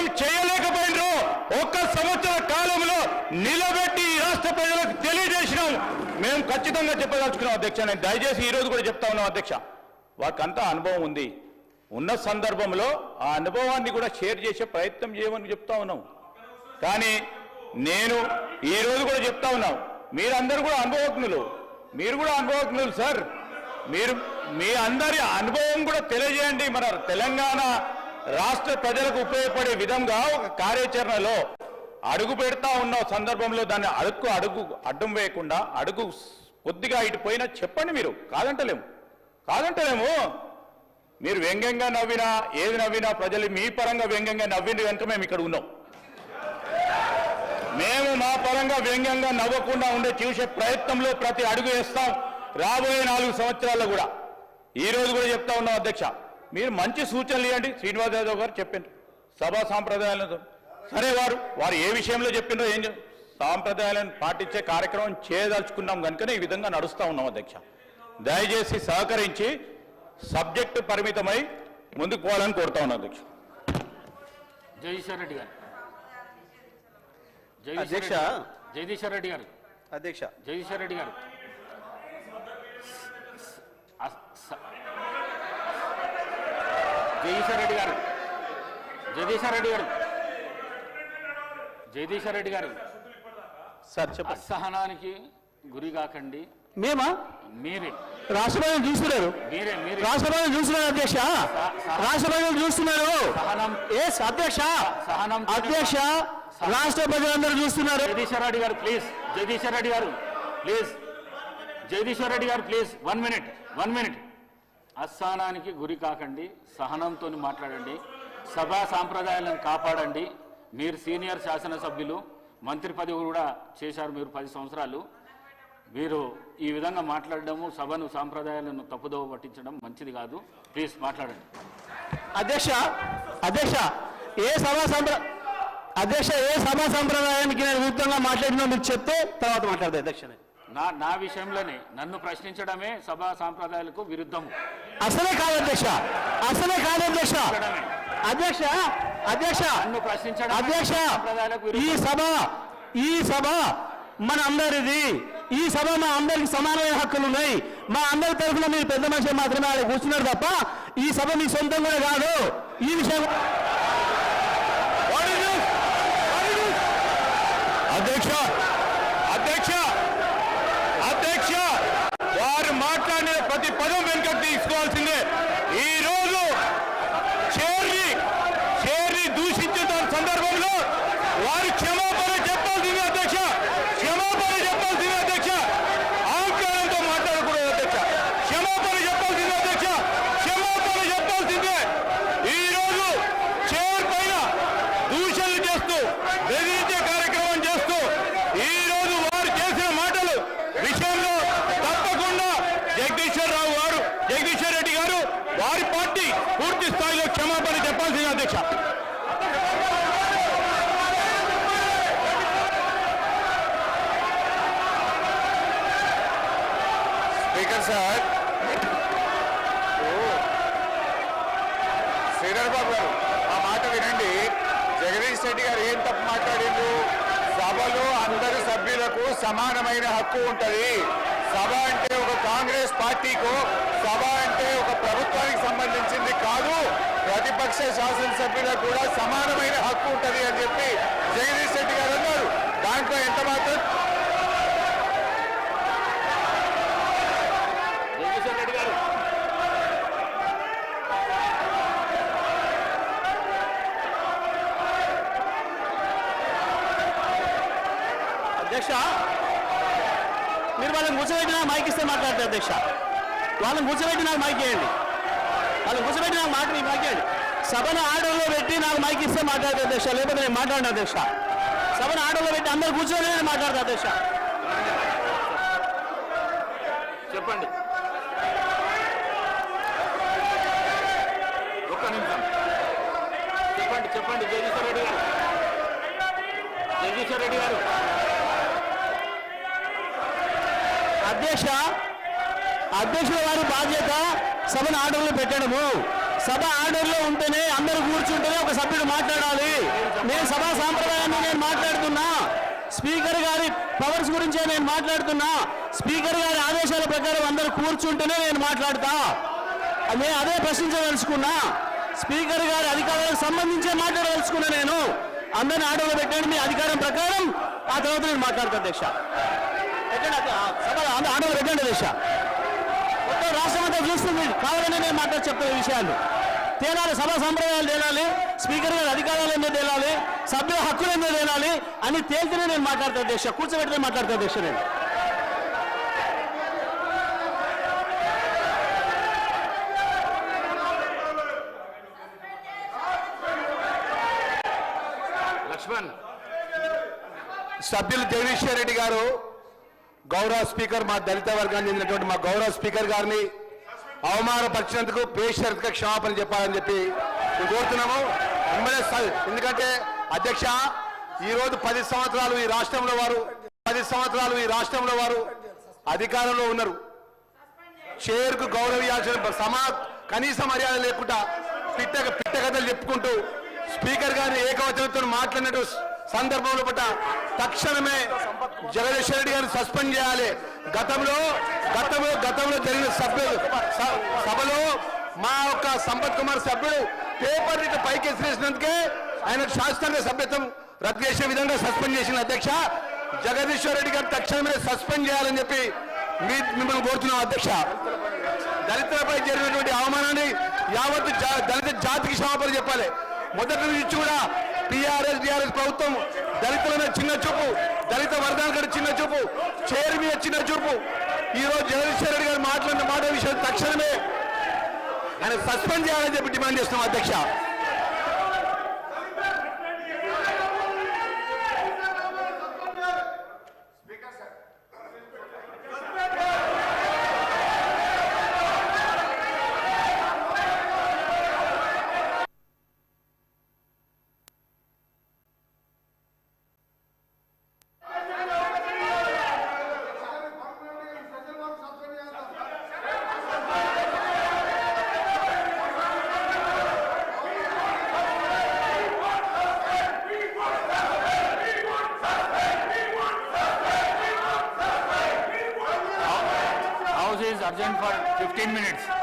ఏం చేయలేకపోయినరో ఒక్క సంవత్సర కాలంలో నిలబెట్టి రాష్ట్ర ప్రజలకు తెలియజేసినాం. మేము ఖచ్చితంగా చెప్పదలుచుకున్నాం అధ్యక్ష. నేను దయచేసి ఈరోజు కూడా చెప్తా ఉన్నాం అధ్యక్ష, వాకంతా అనుభవం ఉంది. ఉన్న సందర్భంలో ఆ అనుభవాన్ని కూడా షేర్ చేసే ప్రయత్నం చేయమని చెప్తా ఉన్నాం. కానీ నేను ఈరోజు కూడా చెప్తా ఉన్నాం, మీరందరూ కూడా అనుభవజ్ఞులు, మీరు కూడా అనుభవజ్ఞులు సార్. మీరు మీ అందరి అనుభవం కూడా తెలియజేయండి. మన తెలంగాణ రాష్ట్ర ప్రజలకు ఉపయోగపడే విధంగా ఒక కార్యాచరణలో అడుగు పెడతా ఉన్న సందర్భంలో దాన్ని అడుగు అడ్డం వేయకుండా అడుగు కొద్దిగా ఇటు పోయినా చెప్పండి. మీరు కాదంటలేము. మీరు వ్యంగ్యంగా నవ్వినా ఏది నవ్వినా ప్రజలు మీ పరంగా వ్యంగ్యంగా నవ్వింది కనుక మేము ఇక్కడ ఉన్నాం. మేము మా పరంగా వ్యంగ్యంగా నవ్వకుండా ఉండే చూసే ప్రయత్నంలో ప్రతి అడుగు వేస్తాం. రాబోయే 4 సంవత్సరాల్లో కూడా ఈ రోజు కూడా చెప్తా ఉన్నాం అధ్యక్ష, మీరు మంచి సూచనలు ఇవ్వండి. శ్రీనివాస్ యాదవ్ గారు చెప్పిండ్రు సభా సాంప్రదాయాలను, సరే వారు ఏ విషయంలో చెప్పిండ్రో ఏం సాంప్రదాయాలను పాటించే కార్యక్రమం చేయదలుచుకున్నాం కనుకనే ఈ విధంగా నడుస్తూ ఉన్నాం అధ్యక్ష. దయచేసి సహకరించి సబ్జెక్టు పరిమితమై ముందుకు పోవాలని కోరుతా ఉన్నాం అధ్యక్ష. జగదీశ్వర్ రెడ్డి గారు అధ్యక్ష. జగదీశ్వర్ రెడ్డి గారు అధ్యక్ష. జగదీశ్వర్ రెడ్డి గారు జగదీశ్వర్ రెడ్డి గారు జగదీశ్వర్ రెడ్డి గారు జగదీశ్వర్ రెడ్డి గారు సార్ చెప్పండి. అసహనానికి గురి కాకండి. మేమా? మీరే రాష్ట్రపతిని చూస్తున్నారు. మీరే రాష్ట్రపతిని చూస్తున్నారు అధ్యక్ష. రాష్ట్రపతిని చూస్తున్నారు. అధ్యక్ష అధ్యక్ష రాష్ట్ర ప్రజలందరూ చూస్తున్నారు. జగదీశ్వర్ రెడ్డి గారు ప్లీజ్. జగదీశ్వర్ రెడ్డి గారు ప్లీజ్. జగదీశ్వర్ రెడ్డి గారు ప్లీజ్ 1 మినిట్. అసహనానికి గురి కాకండి, సహనంతో మాట్లాడండి, సభా సాంప్రదాయాలను కాపాడండి. మీరు సీనియర్ శాసనసభ్యులు, మంత్రి పదవి కూడా చేశారు మీరు 10 సంవత్సరాలు. మీరు ఈ విధంగా మాట్లాడడము, సభను సాంప్రదాయాలను తప్పుదోవ పట్టించడం మంచిది కాదు. ప్లీజ్ మాట్లాడండి. అధ్యక్ష ఏ సభా సంప్రదాయానికి నేను విరుద్ధంగా మాట్లాడినా మీరు చెప్తే తర్వాత మాట్లాడదు అధ్యక్ష. నా విషయంలోనే నన్ను ప్రశ్నించడమే సభా సాంప్రదాయాలకు విరుద్ధము. అసలే కాదు అధ్యక్ష. నన్ను ప్రశ్నించడం అధ్యక్ష ఈ సభ మన అందరిది. ఈ సభ మా అందరికి సమానమైన హక్కులు ఉన్నాయి. మా అందరి తరఫున మీరు పెద్ద మనిషి మాత్రమే ఆడ కూర్చున్నారు తప్ప ఈ సభ మీ సొంతం కూడా కాదు. ఈ విషయం అధ్యక్ష వారు మాట్లాడిన ప్రతి పదం వెనుకకు తీసుకోవాల్సిందే. ఈ రోజు చేర్ని దూషించిన సందర్భంలో వారు క్షమాపణ చెప్పాల్సిందే అధ్యక్ష. అహంకారంతో మాట్లాడకూడదు అధ్యక్ష. క్షమాపణ చెప్పాల్సిందే. ఈ రోజు చేర్ పైన దూషణలు చేస్తూ బెదిరించే కార్యక్రమం చేస్తూ ఈ రోజు వారు చేసిన మాటలు విషయంలో తప్పకుండా జగదీశ్వర్ రెడ్డి గారు వారి పార్టీ పూర్తి స్థాయిలో క్షమాపణ చెప్పాల్సింది అధ్యక్ష. స్పీకర్ సార్, శ్రీధర్ బాబు గారు ఆ మాట వినండి. జగదీష్ రెడ్డి గారు ఏం తప్పు మాట్లాడిండ్రు? సభలో అందరు సభ్యులకు సమానమైన హక్కు ఉంటుంది. సభ అంటే ఒక కాంగ్రెస్ పార్టీకు, సభ అంటే ఒక ప్రభుత్వానికి సంబంధించింది కాదు, ప్రతిపక్ష శాసనసభ్యులకు కూడా సమానమైన హక్కు ఉంటుంది అని చెప్పి జగదీష్ రెడ్డి గారు అన్నారు. దాంట్లో ఎంత మాత్రం జగదీశ్వర్ రెడ్డి గారు అధ్యక్ష మీరు వాళ్ళని కూర్చోబెట్టి నాకు మైక్ ఇస్తే మాట్లాడతారు అధ్యక్ష. వాళ్ళని కూర్చోబెట్టి నాకు మైక్ ఇవ్వండి. మైక్ ఇవ్వండి. సభను ఆర్డర్లో పెట్టి నాకు మైక్ ఇస్తే మాట్లాడతారు అధ్యక్ష. లేకపోతే నేను మాట్లాడిన అధ్యక్ష. సభను ఆర్డర్లో పెట్టి అందరూ కూర్చొని నేను మాట్లాడతాను అధ్యక్ష. చెప్పండి. ఒక్క నిమిషం చెప్పండి. జగదీశ్వర్ రెడ్డి గారు అధ్యక్షుల వారి బాధ్యత సభను ఆర్డర్లో పెట్టడము. సభ ఆర్డర్లో ఉంటేనే అందరూ కూర్చుంటేనే ఒక సభ్యుడు మాట్లాడాలి. నేను సభా సాంప్రదాయాన్ని నేను మాట్లాడుతున్నా. స్పీకర్ గారి పవర్స్ గురించే నేను మాట్లాడుతున్నా. స్పీకర్ గారి ఆదేశాల ప్రకారం అందరూ కూర్చుంటేనే నేను మాట్లాడతా. నేను అదే ప్రశ్నించదలుచుకున్నా. స్పీకర్ గారి అధికారాలకు సంబంధించే మాట్లాడదలుచుకున్నా. నేను అందరిని ఆటోలో పెట్టండి మీ అధికారం ప్రకారం, ఆ తర్వాత నేను మాట్లాడతా అధ్యక్ష. సభ ఆటోలో పెట్టండి అధ్యక్ష. మొత్తం రాష్ట్రం అంతా చూస్తుంది, కావాలని నేను మాట్లాడి చెప్తాను ఈ విషయాలు. తేలాలి, సభా సంప్రదాయాలు తేలాలి, స్పీకర్ గారి అధికారాలు ఎందుకు తేలాలి, సభ్యుల హక్కులు ఎందుకు తేలాలి అని తేలితేనే నేను మాట్లాడతా అధ్యక్ష. కూర్చోబెట్టినే మాట్లాడతా అధ్యక్ష. నేను లక్ష్మణ్ సభ్యులు జగదీశ్వర్ రెడ్డి గారు, గౌరవ స్పీకర్, మా దళిత వర్గానికి చెందినటువంటి మా గౌరవ స్పీకర్ గారిని అవమానపరిచినందుకు బేషరతుగా క్షమాపణ చెప్పాలని చెప్పి మేము కోరుతున్నాము. ఎందుకంటే అధ్యక్ష, ఈరోజు 10 సంవత్సరాలు ఈ రాష్ట్రంలో వారు అధికారంలో ఉన్నారు. చైర్కు గౌరవించాల్సిన కనీస మర్యాద లేకుండా పిట్ట కథలు చెప్పుకుంటూ స్పీకర్ గారిని ఏకవచనంతో మాట్లాడినట్టు సందర్భంలో పట్ల తక్షణమే జగదీశ్వర్ రెడ్డి గారిని సస్పెండ్ చేయాలి. గతంలో జరిగిన సభలో మా యొక్క సంపత్ కుమార్ సభ్యుడు పేపర్ ఇటు పైకి ఎసిరేసినందుకే ఆయనకు శాస్త్రీయ సభ్యత్వం రద్దు చేసే విధంగా సస్పెండ్ చేసిన అధ్యక్ష. జగదీశ్వర్ రెడ్డి గారు తక్షణమే సస్పెండ్ చేయాలని చెప్పి మిమ్మల్ని కోరుతున్నాం అధ్యక్ష. దళితులపై జరిగినటువంటి అవమానాన్ని యావత్ దళిత జాతికి క్షమాపణ చెప్పాలి. మొదటి నుంచి కూడా టీఆర్ఎస్ ప్రభుత్వం దళితుల మీద చిన్న చూపు, దళిత వర్గాల చిన్న చూపు, చైర్ మీద చిన్న చూపు. ఈ రోజు జగదీశ్వర్ రెడ్డి గారు మాట్లాడిన మాట విషయం తక్షణమే ఆయన సస్పెండ్ చేయాలని చెప్పి డిమాండ్ చేస్తున్నాం అధ్యక్ష. House is urgent for 15 minutes.